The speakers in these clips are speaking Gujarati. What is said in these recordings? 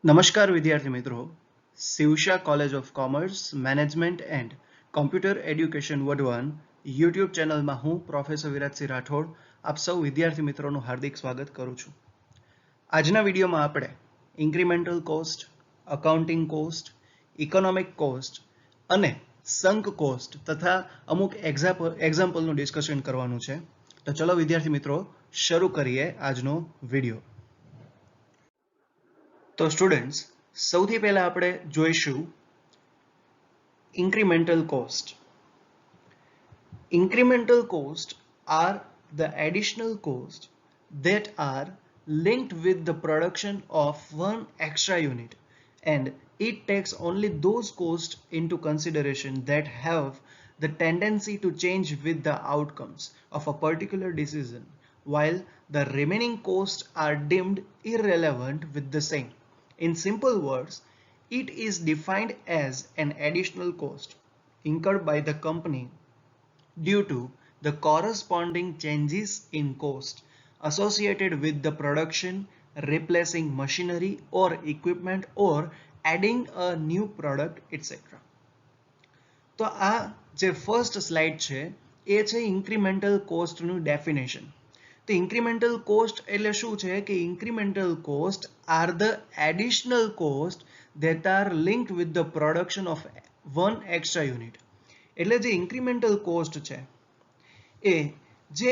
નમસ્કાર વિદ્યાર્થી મિત્રો, Shivsha college of commerce management and computer education Wadhwan YouTube ચેનલમાં હું પ્રોફેસર વિરાજસિંહ રાઠોડ આપ સૌ વિદ્યાર્થી મિત્રોનું હાર્દિક સ્વાગત કરું છું. આજના વિડીયોમાં આપણે incremental cost, accounting cost, economic cost અને સંક કોસ્ટ તથા અમુક એક્ઝામ્પલનું ડિસ્કશન કરવાનું છે. તો ચલો વિદ્યાર્થી મિત્રો શરૂ કરીએ આજનો વિડીયો. તો સ્ટુડન્ટ્સ, સૌથી પહેલા આપણે જોઈશું incremental cost. Incremental cost are the additional cost that are linked with the production of one extra unit, and it takes only those costs into consideration that have the tendency to change with the outcomes of a particular decision, while the remaining costs are deemed irrelevant with the same. In simple words, it is defined as an additional cost incurred by the company due to the corresponding changes in cost associated with the production, replacing machinery or equipment, or adding a new product, etc. તો આ જે ફર્સ્ટ સ્લાઇડ છે એ છે ઇન્ક્રીમેન્ટલ કોસ્ટનું ડેફિનેશન. તો ઇન્ક્રીમેન્ટલ કોસ્ટ એટલે શું છે કે incremental cost are the additional cost that are linked with the production of one extra unit. એટલે જે ઇન્ક્રીમેન્ટલ કોસ્ટ છે એ જે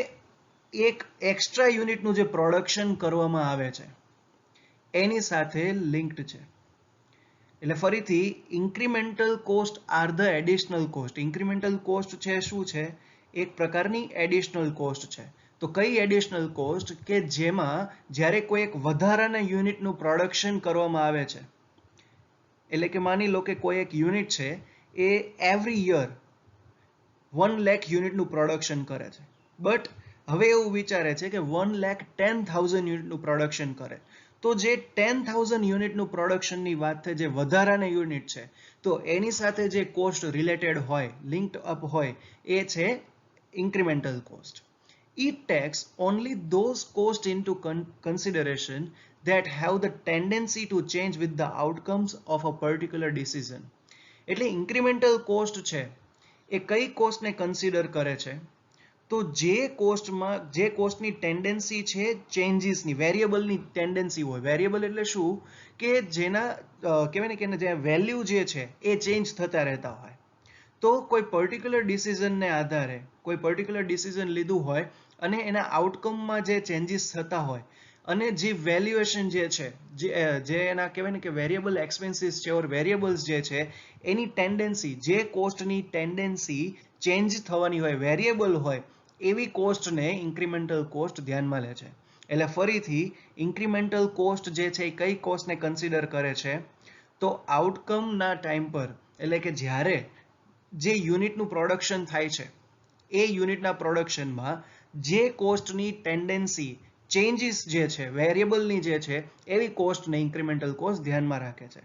એક એક્સ્ટ્રા યુનિટનું જે પ્રોડક્શન કરવામાં આવે છે એની સાથે લિંક્ડ છે. એટલે ફરીથી incremental cost are the additional cost. Incremental cost છે શું છે? એક પ્રકારની એડિશનલ કોસ્ટ છે. તો કઈ એડિશનલ કોસ્ટ કે જેમાં જ્યારે કોઈ એક વધારાના યુનિટનું પ્રોડક્શન કરવામાં આવે છે, એટલે કે માની લો કે કોઈ એક યુનિટ છે એ એવરી યર 1 લાખ યુનિટનું પ્રોડક્શન કરે છે, બટ હવે એવું વિચારે છે કે 1,10,000 યુનિટનું પ્રોડક્શન કરે. તો જે 10,000 યુનિટનું પ્રોડક્શનની વાત થાય, જે વધારાના યુનિટ છે, તો એની સાથે જે કોસ્ટ રિલેટેડ હોય, લિંક્ડ અપ હોય, એ છે incremental cost. It takes only those costs into consideration that have the tendency to change with the outcomes of a particular decision. એટલે incremental cost છે એ કઈ કોસ્ટને કન્સિડર કરે છે? તો જે કોસ્ટની ટેન્ડન્સી છે ચેન્જીસની, વેરિયેબલની ટેન્ડન્સી હોય. વેરિયેબલ એટલે શું કે જેના કહેવાય ને કે જે વેલ્યુ જે છે એ ચેન્જ થતા રહેતા હોય. તો કોઈ પર્ટિક્યુલર ડિસિઝનને આધારે કોઈ પર્ટિક્યુલર ડિસિઝન લીધું હોય અને એના આઉટકમમાં જે ચેન્જીસ થતા હોય અને જે વેલ્યુએશન જે છે, જે એના કહેવાય ને કે વેરિયેબલ એક્સપેન્સીસ છે ઓર વેરિયેબલ્સ જે છે એની ટેન્ડન્સી, જે કોસ્ટની ટેન્ડન્સી ચેન્જ થવાની હોય, વેરિયેબલ હોય, એવી કોસ્ટને ઇન્ક્રીમેન્ટલ કોસ્ટ ધ્યાનમાં લે છે. એટલે ફરીથી ઇન્ક્રીમેન્ટલ કોસ્ટ જે છે એ કઈ કોસ્ટને કન્સિડર કરે છે? તો આઉટકમના ટાઈમ પર, એટલે કે જ્યારે જે યુનિટનું પ્રોડક્શન થાય છે એ યુનિટના પ્રોડક્શનમાં જે કોસ્ટની ટેન્ડન્સી, ચેન્જીસ જે છે, વેરિયેબલની જે છે, એવી કોસ્ટને ઇન્ક્રીમેન્ટલ કોસ્ટ ધ્યાનમાં રાખે છે.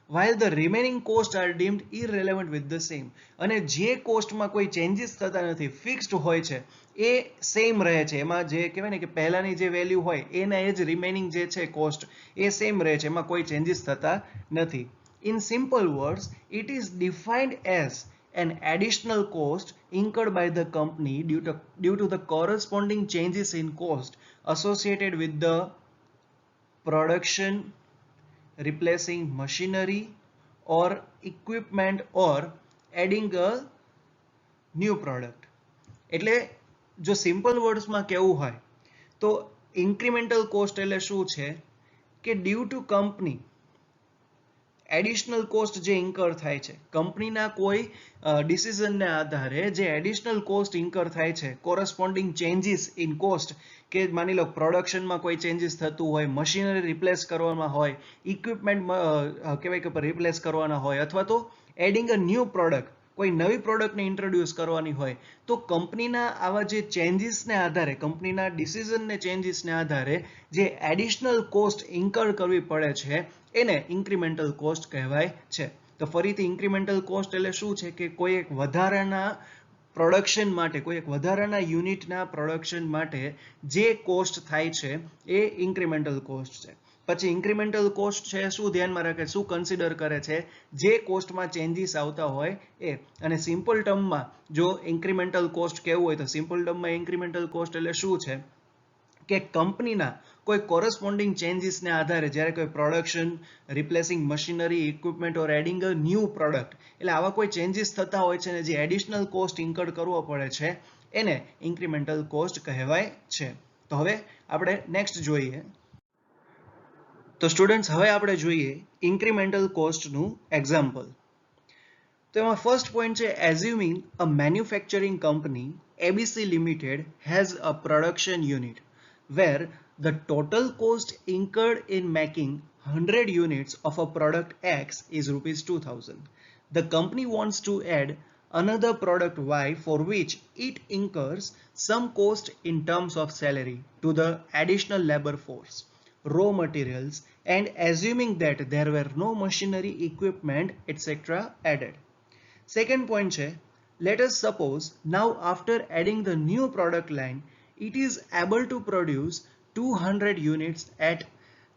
while the remaining costs are deemed irrelevant with the same. અને જે કોસ્ટમાં કોઈ ચેન્જીસ થતા નથી, ફિક્સ્ડ હોય છે, એ સેમ રહે છે. એમાં જે કહેવાય ને કે પહેલાની જે વેલ્યુ હોય એના એ જ રિમેનિંગ જે છે કોસ્ટ એ સેમ રહે છે, એમાં કોઈ ચેન્જીસ થતા નથી. In simple words, it is defined as an additional cost incurred by the company due to the corresponding changes in cost associated with the production, replacing machinery or equipment, or adding a new product. એટલે જો સિમ્પલ વર્ડ્સમાં કહેવું હોય તો ઇન્ક્રીમેન્ટલ કોસ્ટ એટલે શું છે કે due to company additional cost જે ઇન્કર થાય છે, કંપનીના કોઈ ડિસિઝનને આધારે જે એડિશનલ કોસ્ટ ઇન્કર થાય છે, કોરસ્પોન્ડિંગ ચેન્જીસ ઇન કોસ્ટ, કે માની લો પ્રોડક્શનમાં કોઈ ચેન્જીસ થતું હોય, મશીનરી રિપ્લેસ કરવામાં હોય, ઇક્વિપમેન્ટ કહેવાય કે રિપ્લેસ કરવાના હોય, અથવા તો એડિંગ અ ન્યૂ પ્રોડક્ટ, કોઈ નવી પ્રોડક્ટને ઇન્ટ્રોડ્યુસ કરવાની હોય, તો કંપનીના આવા જે ચેન્જીસને આધારે, કંપનીના ડિસિઝનને ચેન્જીસને આધારે જે એડિશનલ કોસ્ટ ઇન્કર કરવી પડે છે એને ઇન્ક્રીમેન્ટલ કોસ્ટ કહેવાય છે. તો ફરીથી ઇન્ક્રીમેન્ટલ કોસ્ટ એટલે શું છે કે કોઈ એક વધારાના પ્રોડક્શન માટે, કોઈ એક વધારાના યુનિટના પ્રોડક્શન માટે જે કોસ્ટ થાય છે એ ઇન્ક્રીમેન્ટલ કોસ્ટ છે. પછી ઇન્ક્રીમેન્ટલ કોસ્ટ છે શું ધ્યાનમાં રાખે, શું કન્સિડર કરે છે, જે કોસ્ટમાં ચેન્જીસ આવતા હોય એ. અને સિમ્પલ ટર્મમાં જો ઇન્ક્રીમેન્ટલ કોસ્ટ કેવું હોય તો સિમ્પલ ટર્મમાં ઇન્ક્રીમેન્ટલ કોસ્ટ એટલે શું છે કે કંપનીના કોઈ કોરસ્પોન્ડિંગ ચેન્જીસને આધારે જ્યારે કોઈ production, replacing machinery, equipment or adding a new product, એટલે આવા કોઈ ચેન્જીસ થતા હોય છે ને જે એડિશનલ કોસ્ટ ઇન્કર કરવો પડે છે એને ઇન્ક્રીમેન્ટલ કોસ્ટ કહેવાય છે. તો હવે આપણે નેક્સ્ટ જોઈએ. તો સ્ટુડન્ટ્સ હવે આપણે જોઈએ ઇન્ક્રીમેન્ટલ કોસ્ટનું એક્ઝામ્પલ. તો એમાં ફર્સ્ટ પોઈન્ટ છે assuming a manufacturing company ABC Limited has a production unit where the total cost incurred in making 100 units of a product X is rupees 2000. The company wants to add another product Y for which it incurs some cost in terms of salary to the additional labor force, raw materials, and assuming that there were no machinery, equipment, etc. added. Second point છે, let us suppose now after adding the new product line, it is able to produce 200 units at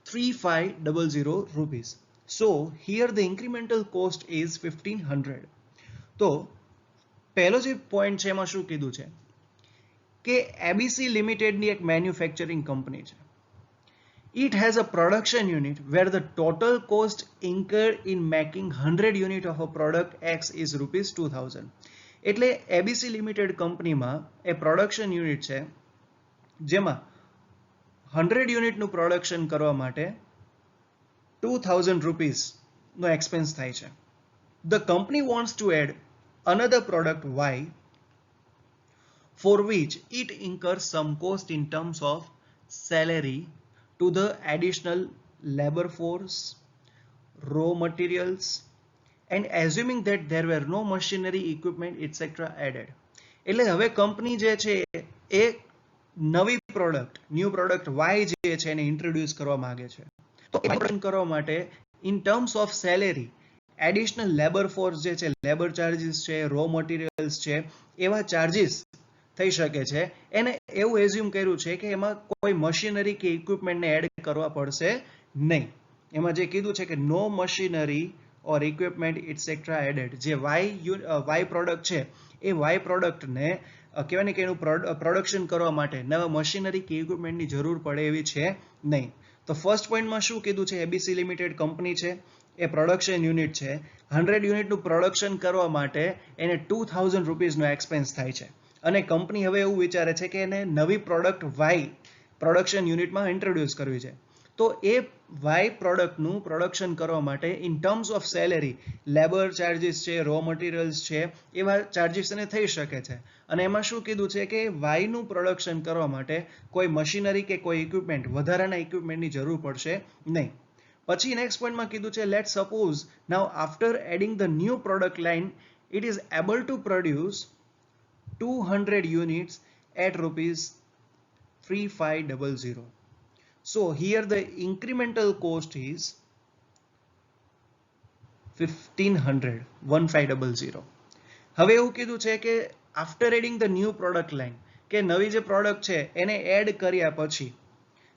3500 rupees. So here the incremental cost is 1500. તો પહેલો જે પોઈન્ટ છે એમાં શું કીધું છે કે ABC લિમિટેડની એક મેન્યુફેક્ચરિંગ કંપની છે. It has a production unit where the total cost incurred in making 100 unit of a product X is rupees 2000. એટલે ABC લિમિટેડ કંપનીમાં એ પ્રોડક્શન યુનિટ છે જેમાં 100 યુનિટનું પ્રોડક્શન કરવા માટે 2000 રૂપીસનો એક્સપેન્સ થાય છે. The company wants to add another product Y for which it incurs some cost in terms of salary to the additional labor force, raw materials, and assuming that there were no machinery, equipment, etc. added. એટલે હવે કંપની જે છે એ નવી પ્રોડક્ટ, ન્યૂ પ્રોડક્ટ Y જે છે એને ઇન્ટ્રોડ્યુસ કરવા માંગે છે. તો એ કરવા માટે in terms of salary, additional labour force જે છે, લેબર ચાર્જીસ છે, રો મટીરિયલ્સ છે, એવા ચાર્જીસ થઈ શકે છે. એને એવું એઝ્યુમ કર્યું છે કે એમાં કોઈ મશીનરી કે ઇક્વિપમેન્ટને એડ કરવા પડશે નહીં. એમાં જે કીધું છે કે no machinery or equipment etcetera added. જે વાય પ્રોડક્ટ છે એ વાય પ્રોડક્ટને કહેવાય ને કે એનું પ્રોડક્શન કરવા માટે નવા મશીનરી કે ઇક્વિપમેન્ટની જરૂર પડે એવી છે નહીં. તો ફર્સ્ટ પોઈન્ટમાં શું કીધું છે, એબીસી લિમિટેડ કંપની છે, એ પ્રોડક્શન યુનિટ છે, 100 યુનિટનું પ્રોડક્શન કરવા માટે એને 2000 રૂપીસનો એક્સપેન્સ થાય છે. અને કંપની હવે એવું વિચારે છે કે એને નવી પ્રોડક્ટ વાય પ્રોડક્શન યુનિટમાં ઇન્ટ્રોડ્યુસ કરવી છે. તો એ વાય પ્રોડક્ટનું પ્રોડક્શન કરવા માટે in terms of salary, labour charges છે, રો મટીરિયલ્સ છે, એવા ચાર્જીસ એને થઈ શકે છે. અને એમાં શું કીધું છે કે વાયનું પ્રોડક્શન કરવા માટે કોઈ મશીનરી કે કોઈ ઇક્વિપમેન્ટ, વધારાના ઇક્વિપમેન્ટની જરૂર પડશે નહીં. પછી નેક્સ્ટ પોઈન્ટમાં કીધું છે let suppose now after adding the new product line it is able to produce 200 units at rupees 3500. So here the incremental cost is 1500. હવે એવું કીધું છે કે after adding the new product line, કે નવી જે પ્રોડક્ટ છે એને એડ કર્યા પછી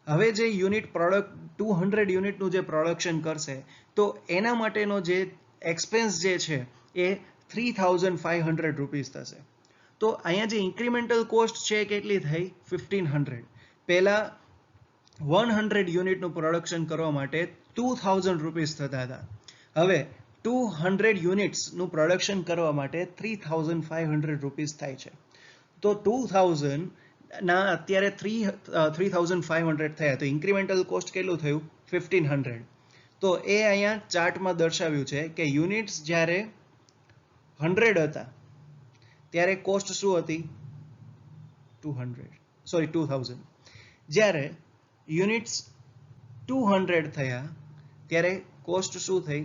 હવે જે યુનિટ પ્રોડક્ટ 200 યુનિટનું જે પ્રોડક્શન કરશે તો એના માટેનો જે એક્સપેન્સ જે છે એ 3500 રૂપીસ થશે. તો અહીંયા જે ઇન્ક્રીમેન્ટલ કોસ્ટ છે કેટલી થઈ, 1500. પહેલા 100 યુનિટનું પ્રોડક્શન કરવા માટે 2000 રૂપીસ થતા હતા. હવે 200 યુનિટ્સનું પ્રોડક્શન કરવા માટે 3500 રૂપીસ થાય છે. તો 2000 ના અત્યારે 3500 થયા, તો ઇન્ક્રીમેન્ટલ કોસ્ટ કેટલું થયું, 1500. તો એ અહીંયા ચાર્ટમાં દર્શાવ્યું છે કે યુનિટ્સ જ્યારે 100 હતા ત્યારે કોસ્ટ શું હતી, 2000. જ્યારે યુનિટ્સ 200 થયા ત્યારે કોસ્ટ શું થઈ,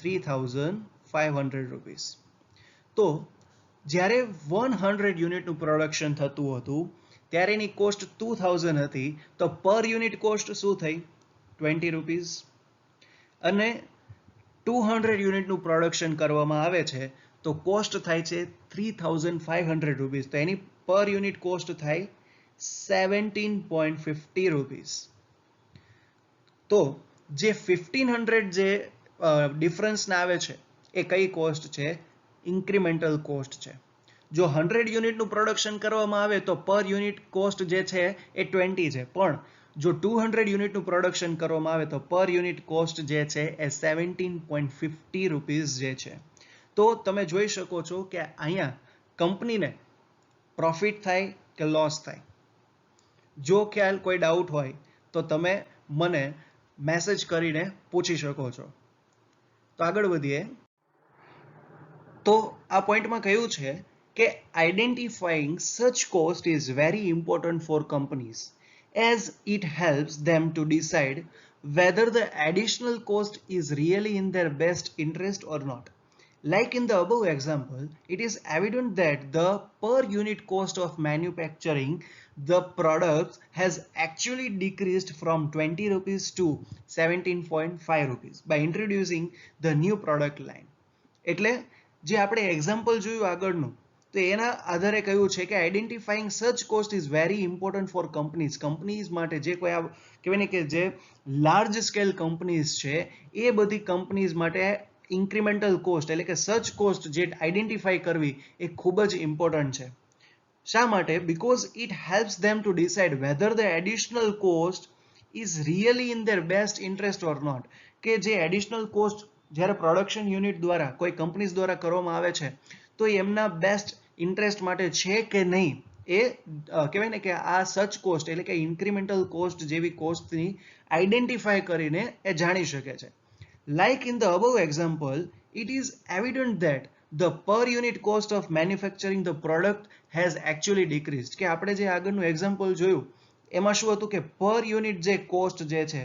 3500 રૂપીસ. તો જ્યારે 100 યુનિટનું પ્રોડક્શન થતું હતું ત્યારે એની કોસ્ટ 2000 હતી, તો પર યુનિટ કોસ્ટ શું થઈ, 20 રૂપીસ. અને 200 યુનિટનું પ્રોડક્શન કરવામાં આવે છે તો કોસ્ટ થાય છે 3500 રૂપીસ. તો એની પર યુનિટ કોસ્ટ થાય 17.50 રૂપીસ. તો જે 1500 જે ડિફરન્સ ના આવે છે એ કઈ કોસ્ટ છે? ઇન્ક્રીમેન્ટલ કોસ્ટ છે. જો 100 યુનિટનું પ્રોડક્શન કરવામાં આવે તો પર યુનિટ કોસ્ટ જે છે એ 20 છે, પણ જો 200 યુનિટનું પ્રોડક્શન કરવામાં આવે તો પર યુનિટ કોસ્ટ જે છે એ 17.50 રૂપીઝ જે છે. તો તમે જોઈ શકો છો કે અહીંયા કંપનીને પ્રોફિટ થાય કે લોસ થાય. જો ખ્યાલ કોઈ ડાઉટ હોય તો તમે મને મેસેજ કરીને પૂછી શકો છો. તો આગળ વધીએ. તો આ પોઈન્ટમાં કહ્યું છે કે identifying such cost is very important for companies as it helps them to decide whether the additional cost is really in their best interest or not. Like in the above example, it is evident that the per unit cost of manufacturing the products has actually decreased from 20 rupees to 17.5 rupees by introducing the new product line. એટલે જે આપણે એક્ઝામ્પલ જોયું આગળનું, તો એના આધારે કહ્યું છે કે identifying such cost is very important for companies માટે. જે કોઈ કહેવાય ને કે જે લાર્જ સ્કેલ કંપનીઝ છે એ બધી કંપનીઝ માટે ઇન્ક્રીમેન્ટલ કોસ્ટ એટલે કે સચ કોસ્ટ જે આઈડેન્ટિફાઈ કરવી એ ખૂબ જ ઇમ્પોર્ટન્ટ છે. શા માટે? Because it helps them to decide whether the additional cost is really in their best interest or not. કે જે એડિશનલ કોસ્ટ જ્યારે પ્રોડક્શન યુનિટ દ્વારા કોઈ કંપનીઝ દ્વારા કરવામાં આવે છે તો એમના બેસ્ટ ઇન્ટરેસ્ટ માટે છે કે નહીં એ કહેવાય ને કે આ સચ કોસ્ટ એટલે કે ઇન્ક્રીમેન્ટલ કોસ્ટ જેવી કોસ્ટની આઈડેન્ટિફાઈ કરીને એ જાણી શકે છે. Like in the above example, it is evident that the per unit cost of manufacturing the product has actually decreased. કે આપણે જે આગળનું એક્ઝામ્પલ જોયું એમાં શું હતું કે પર યુનિટ જે કોસ્ટ જે છે,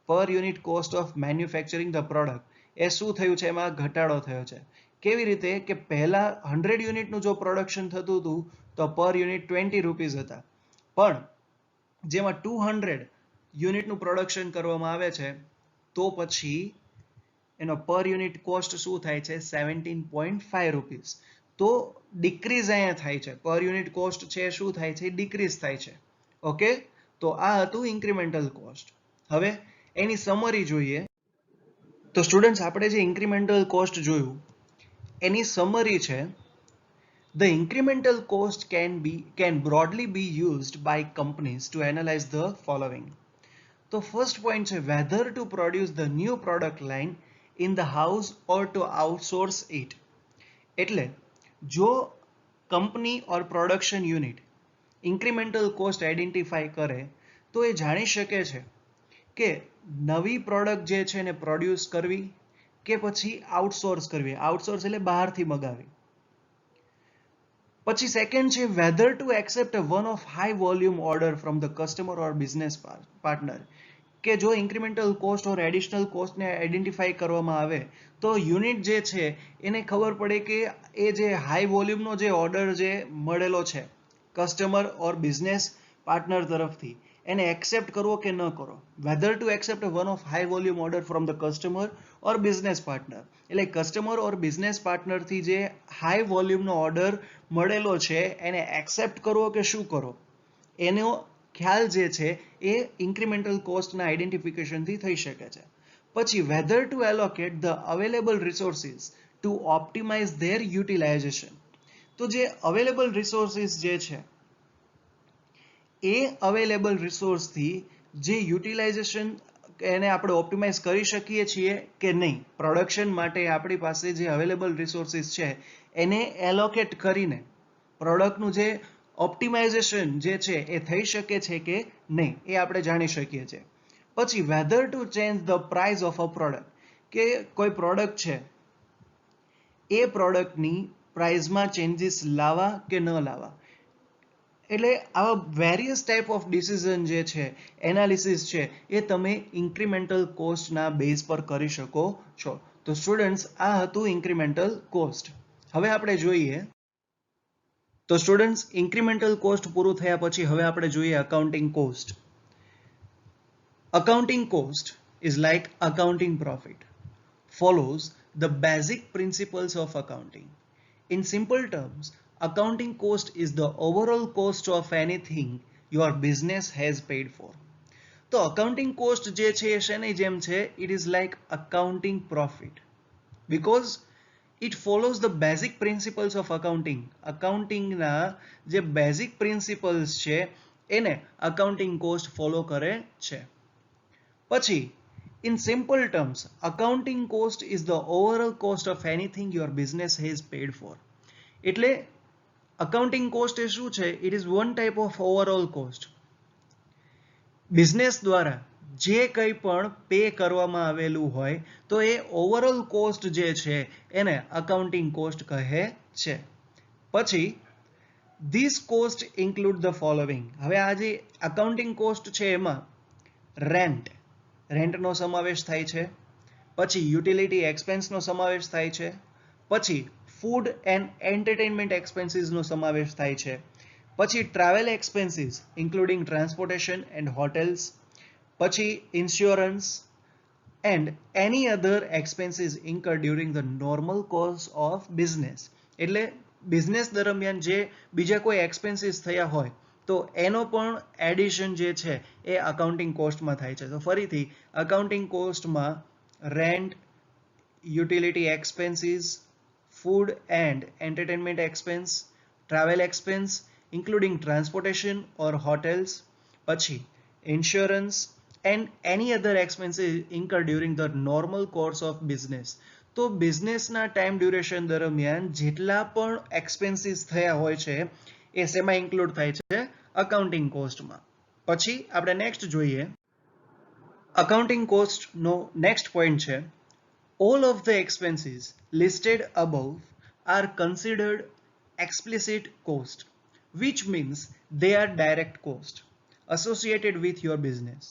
per unit cost of manufacturing the product એ શું થયું છે? એમાં ઘટાડો થયો છે. કેવી રીતે? કે પહેલા 100 યુનિટનું જો પ્રોડક્શન થતું હતું તો પર યુનિટ 20 રૂપીઝ હતા, પણ જેમાં 200 યુનિટનું પ્રોડક્શન કરવામાં આવે છે તો પછી એનો પર યુનિટ કોસ્ટ શું થાય છે? 17.5 રૂપીઝ. તો ડિક્રીઝ અહીંયા થાય છે. પર યુનિટ કોસ્ટ છે શું થાય છે? ડિક્રીઝ થાય છે. ઓકે, તો આ હતું ઇન્ક્રીમેન્ટલ કોસ્ટ. હવે એની સમરી જોઈએ. તો સ્ટુડન્ટ્સ આપણે જે ઇન્ક્રીમેન્ટલ કોસ્ટ જોયું એની સમરી છે. The incremental cost can broadly be used by companies to analyze the following. તો ફર્સ્ટ પોઈન્ટ છે whether to produce the new product line in the house or to outsource it. એટલે જો કંપની ઓર production unit incremental cost identify કરે તો એ જાણી શકે છે કે નવી પ્રોડક્ટ જે છે એને પ્રોડ્યુસ કરવી કે પછી આઉટસોર્સ કરવી. આઉટસોર્સ એટલે બહારથી મગાવી. પછી સેકન્ડ છે whether to accept a one of high volume order from the customer or business partner. કે જો ઇન્ક્રીમેન્ટલ કોસ્ટ ઓર એડિશનલ કોસ્ટને આઈડેન્ટિફાઈ કરવામાં આવે તો યુનિટ જે છે એને ખબર પડે કે એ જે હાઈ વોલ્યુમનો જે ઓર્ડર જે મળેલો છે કસ્ટમર ઓર બિઝનેસ પાર્ટનર તરફથી એને એક્સેપ્ટ કરવો કે ન કરવો. Whether to accept one of high volume order from the customer or business partner. એટલે કસ્ટમર ઓર બિઝનેસ પાર્ટનરથી જે હાઈ વોલ્યુમનો ઓર્ડર મળેલો છે એને એક્સેપ્ટ કરવો કે શું કરવો એનો ખ્યાલ જે છે એ ઇન્ક્રીમેન્ટલ કોસ્ટના આઈડેન્ટિફિકેશનથી થઈ શકે છે. પછી whether to allocate the available resources to optimize their utilization. તો જે અવેલેબલ રિસોર્સિસ જે છે એ અવેલેબલ રિસોર્સથી જે યુટિલાઇઝેશન એને આપણે ઓપ્ટિમાઇઝ કરી શકીએ છીએ કે નહીં. પ્રોડક્શન માટે આપણી પાસે જે અવેલેબલ રિસોર્સિસ છે એને એલોકેટ કરીને પ્રોડક્ટનું જે ઓપ્ટિમાઇઝેશન જે છે એ થઈ શકે છે કે નહીં એ આપણે જાણી શકીએ છીએ. પછી whether to change the price of a product. કે કોઈ પ્રોડક્ટ છે એ પ્રોડક્ટની પ્રાઇસમાં ચેન્જીસ લાવવા કે ન લાવવા. એટલે આવા વેરિયસ ટાઈપ ઓફ ડિસિઝન જે છે એનાલિસિસ છે એ તમે ઇન્ક્રીમેન્ટલ કોસ્ટના બેઝ પર કરી શકો છો. તો સ્ટુડન્ટ્સ આ હતું ઇન્ક્રીમેન્ટલ કોસ્ટ. હવે આપણે જોઈએ તો સ્ટુડન્ટ્સ ઇન્ક્રીમેન્ટલ કોસ્ટ પૂરું થયા પછી હવે આપણે જોઈએ accounting cost. Accounting cost is like accounting profit. Follows the basic principles of accounting. In simple terms, accounting cost is the overall cost of anything your business has paid for. તો અકાઉન્ટિંગ કોસ્ટ જે છે એ શેની જેમ છે? It is like accounting profit, because it follows the basic principles of accounting. અકાઉન્ટિંગના જે બેઝિક પ્રિન્સિપલ્સ છે એને અકાઉન્ટિંગ કોસ્ટ ફોલો કરે છે. પછી in simple terms, accounting cost is the overall cost of anything your business has paid for. એટલે accounting cost એ શું છે? It is one type of overall cost. Business દ્વારા જે કંઈ પણ પે કરવામાં આવેલું હોય તો એ ઓવરઓલ કોસ્ટ જે છે એને અકાઉન્ટિંગ કોસ્ટ કહે છે. પછી this cost include the following. હવે આ જે અકાઉન્ટિંગ કોસ્ટ છે એમાં રેન્ટનો સમાવેશ થાય છે, પછી યુટિલિટી એક્સપેન્સનો સમાવેશ થાય છે, પછી ફૂડ એન્ડ એન્ટરટેનમેન્ટ એક્સપેન્સીસનો સમાવેશ થાય છે, પછી travel expenses including transportation and hotels, પછી insurance and any other expenses incur during the normal course of business. એટલે બિઝનેસ દરમિયાન જે બીજા કોઈ એક્સપેન્સીસ થયા હોય તો એનો પણ એડિશન જે છે એ અકાઉન્ટિંગ કોસ્ટમાં થાય છે. તો ફરીથી અકાઉન્ટિંગ કોસ્ટમાં rent, utility expenses, food and entertainment expense, travel expense including transportation or hotels, pachi insurance and any other expenses incurred during the normal course of business. તો બિઝનેસના ટાઈમ ડ્યુરેશન દરમિયાન જેટલા પણ એક્સપેન્સીસ થયા હોય છે એ શેમાં ઇન્ક્લુડ થાય છે? અકાઉન્ટિંગ કોસ્ટમાં. પછી આપણે નેક્સ્ટ જોઈએ. અકાઉન્ટિંગ કોસ્ટનો નેક્સ્ટ પોઈન્ટ છે, all of the expenses listed above are considered explicit cost, which means they are direct costs associated with your business.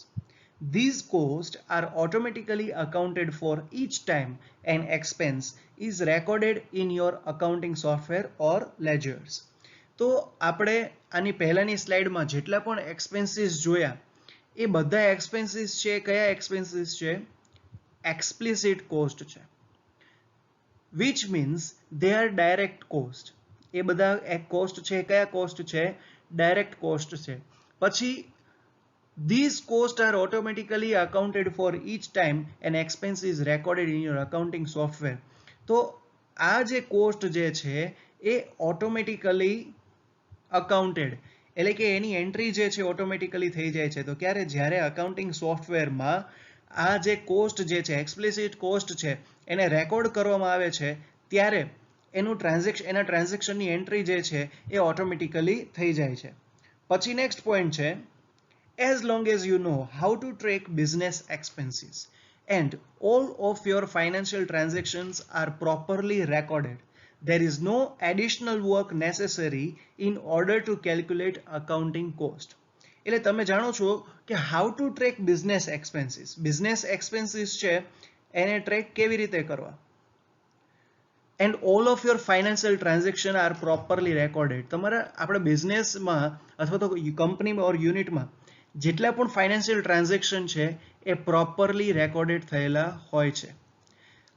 These costs are automatically accounted for each time an expense is recorded in your accounting software or ledgers. તો આપણે આની પહેલાની સ્લાઇડમાં જેટલા પણ એક્સપેન્સીસ જોયા એ બધા એક્સપેન્સીસ છે કયા એક્સપેન્સીસ છે? એક્સપ્લિસિટ કોસ્ટ છે, which means they are direct cost. એ બધા કોસ્ટ છે કયા કોસ્ટ છે? ડાયરેક્ટ કોસ્ટ છે. પછી these costs are automatically accounted for each time an expense is recorded in your accounting software. તો આ જે કોસ્ટ જે છે એ ઓટોમેટિકલી અકાઉન્ટેડ, એટલે કે એની એન્ટ્રી જે છે ઓટોમેટિકલી થઈ જાય છે. તો ક્યારે? જ્યારે અકાઉન્ટિંગ સોફ્ટવેરમાં આ જે કોસ્ટ જે છે એક્સપ્લિસિટ કોસ્ટ છે એને રેકોર્ડ કરવામાં આવે છે ત્યારે એના ટ્રાન્ઝેક્શનની એન્ટ્રી જે છે એ ઓટોમેટિકલી થઈ જાય છે. પછી નેક્સ્ટ પોઈન્ટ છે, as long as you know how to track business expenses and all of your financial transactions are properly recorded, there is no additional work necessary in order to calculate accounting cost. એટલે તમે જાણો છો કે how to track business expenses છે એને ટ્રેક કેવી રીતે કરવા, and all of your financial transaction are properly recorded. તમારા આપણે બિઝનેસમાં અથવા તો કંપનીમાં ઓર યુનિટમાં જેટલા પણ ફાઇનાન્શિયલ ટ્રાન્ઝેક્શન છે એ પ્રોપરલી રેકોર્ડેડ થયેલા હોય છે.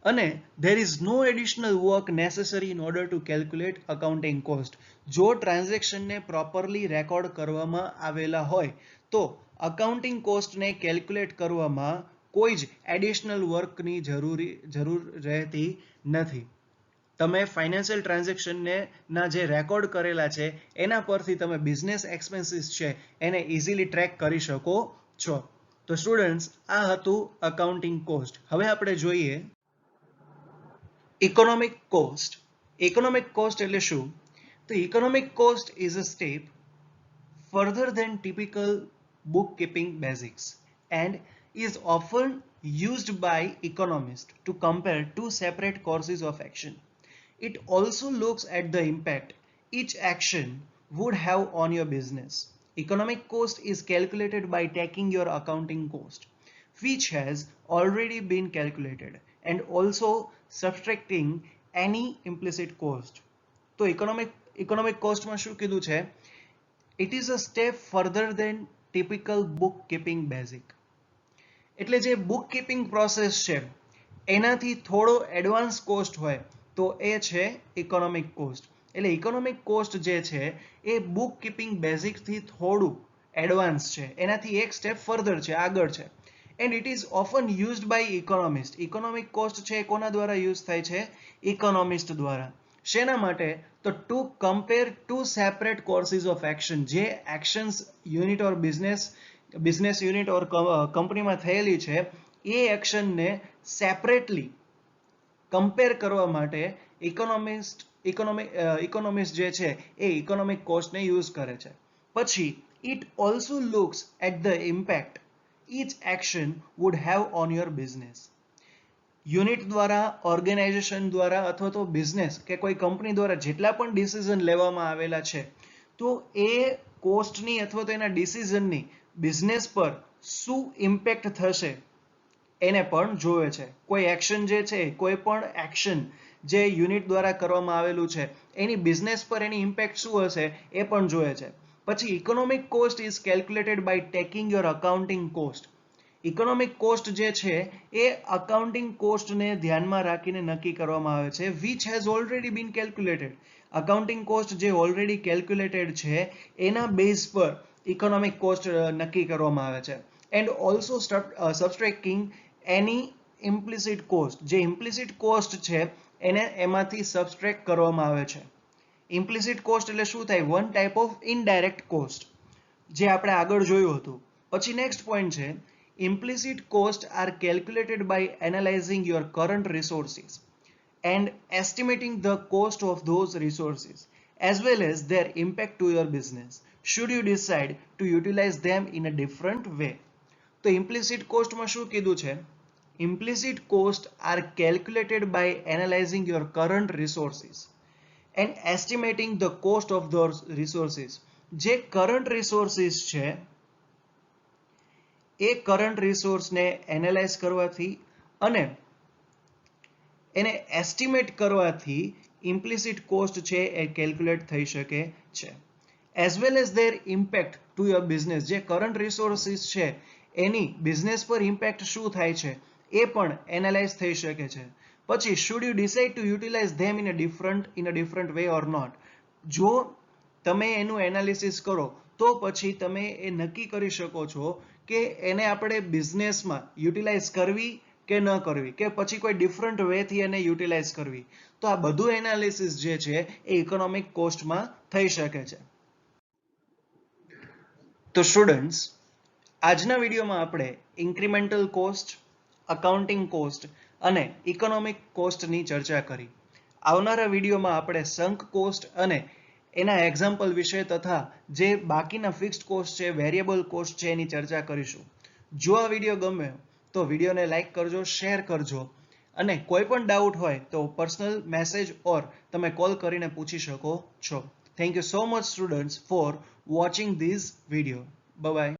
અને there is no additional work necessary in order to calculate accounting cost. જો ટ્રાન્ઝેક્શનને પ્રોપરલી રેકોર્ડ કરવામાં આવેલા હોય તો અકાઉન્ટિંગ કોસ્ટને કેલ્ક્યુલેટ કરવામાં કોઈ જ એડિશનલ વર્કની જરૂર રહેતી નથી. તમે ફાઇનાન્શિયલ ટ્રાન્ઝેક્શનને ના જે રેકોર્ડ કરેલા છે એના પરથી તમે બિઝનેસ એક્સપેન્સીસ છે એને ઇઝીલી ટ્રેક કરી શકો છો. તો સ્ટુડન્ટ્સ આ હતું અકાઉન્ટિંગ કોસ્ટ. હવે આપણે જોઈએ ઇકોનોમિક કોસ્ટ. ઇકોનોમિક કોસ્ટ એટલે શું? તો economic cost is a step further than typical bookkeeping basics and is often used by economists to compare two separate courses of action. It also looks at the impact each action would have on your business. Economic cost is calculated by taking your accounting cost, which has already been calculated, and also subtracting any implicit cost. તો economic cost માં શું કીધું છે? It is a step further than typical bookkeeping basic. એટલે જે bookkeeping process છે એનાથી થોડો એડવાન્સ કોસ્ટ હોય તો એ છે ઇકોનોમિક કોસ્ટ. એટલે ઇકોનોમિક કોસ્ટ જે છે એ બુક કીપિંગ બેઝિકથી થોડું એડવાન્સ છે, એનાથી એક સ્ટેપ ફર્ધર છે, આગળ છે. And it is often used by economist. Economic cost છે એ કોના દ્વારા યુઝ થાય છે? ઇકોનોમિસ્ટ દ્વારા. શેના માટે? તો two compare to separate courses of action. જે એક્શન્સ યુનિટ ઓર બિઝનેસ યુનિટ ઓર કંપનીમાં થયેલી છે એ એક્શનને સેપરેટલી કમ્પેર કરવા માટે ઇકોનોમિસ્ટ જે છે એ ઇકોનોમિક કોસ્ટને યુઝ કરે છે. પછી it also looks at the impact each action would have on your business. Unit દ્વારા, ઓર્ગેનાઇઝેશન દ્વારા અથવા તો બિઝનેસ કે કોઈ કંપની દ્વારા જેટલા પણ ડિસિઝન લેવામાં આવેલા છે તો એ કોસ્ટની અથવા તો એના ડિસિઝનની બિઝનેસ પર શું ઇમ્પેક્ટ થશે એને પણ જોવે છે. કોઈ એક્શન જે છે, કોઈ પણ એક્શન જે યુનિટ દ્વારા કરવામાં આવેલું છે એની બિઝનેસ પર એની ઇમ્પેક્ટ શું હશે એ પણ જોવે છે. પછી economic cost is calculated by taking your accounting cost. Economic cost જે છે એ અકાઉન્ટિંગ કોસ્ટને ધ્યાનમાં રાખીને નક્કી કરવામાં આવે છે, which has already been calculated. Accounting cost જે ઓલરેડી કેલ્ક્યુલેટેડ છે એના બેઝ પર ઇકોનોમિક કોસ્ટ નક્કી કરવામાં આવે છે. And also subtracting any implicit cost. જે ઇમ્પ્લિસિટ કોસ્ટ છે એને એમાંથી સબસ્ટ્રેક્ટ કરવામાં આવે છે. ઇમ્પ્લિસિટ કોસ્ટ એટલે શું થાય? One type of indirect cost, જે આપણે આગળ જોયું હતું. પછી નેક્સ્ટ પોઈન્ટ છે, implicit costs are calculated by analyzing your current resources and estimating the cost of those resources as well as their impact to your business should you decide to utilize them in a different way. તો implicit cost માં શું કીધું છે? Implicit costs are calculated by analyzing your current resources and estimating the cost of those resources. જે current resources છે એ કરંટ રિસોર્સને એનાલાઇઝ કરવાથી અને એને એસ્ટિમેટ કરવાથી ઇમ્પ્લિસિટ કોસ્ટ છે એ કેલ્ક્યુલેટ થઈ શકે છે. As well as there impact to your business. જે કરંટ રિસોર્સિસ છે એની બિઝનેસ પર ઇમ્પેક્ટ શું થાય છે એ પણ એનાલાઇઝ થઈ શકે છે. પછી should you decide to utilize them in a different way or not. જો તમે એનું એનાલિસિસ કરો તો પછી તમે એ નક્કી કરી શકો છો કે એને આપણે બિઝનેસમાં યુટિલાઇઝ કરવી કે ન કરવી, કે પછી કોઈ ડિફરન્ટ વેથી એને યુટિલાઇઝ કરવી. તો આ બધું એનાલિસિસ જે છે એ ઇકોનોમિક કોસ્ટમાં થઈ શકે છે. તો સ્ટુડન્ટ્સ, આજના વિડીયોમાં આપણે ઇન્ક્રિમેન્ટલ કોસ્ટ, અકાઉન્ટિંગ કોસ્ટ અને ઇકોનોમિક કોસ્ટની ચર્ચા કરી. આવનારા વિડીયોમાં આપણે સંક કોસ્ટ અને એના એક્ઝામ્પલ વિશે તથા જે બાકીના ફિક્સ્ડ કોસ્ટ છે, વેરિયેબલ કોસ્ટ છે એની ચર્ચા કરીશું. જો આ વિડીયો ગમે તો વિડીયોને લાઈક કરજો, શેર કરજો અને કોઈ પણ ડાઉટ હોય તો પર્સનલ મેસેજ ઓર તમે કોલ કરીને પૂછી શકો છો. Thank you so much students for watching this video. Bye bye.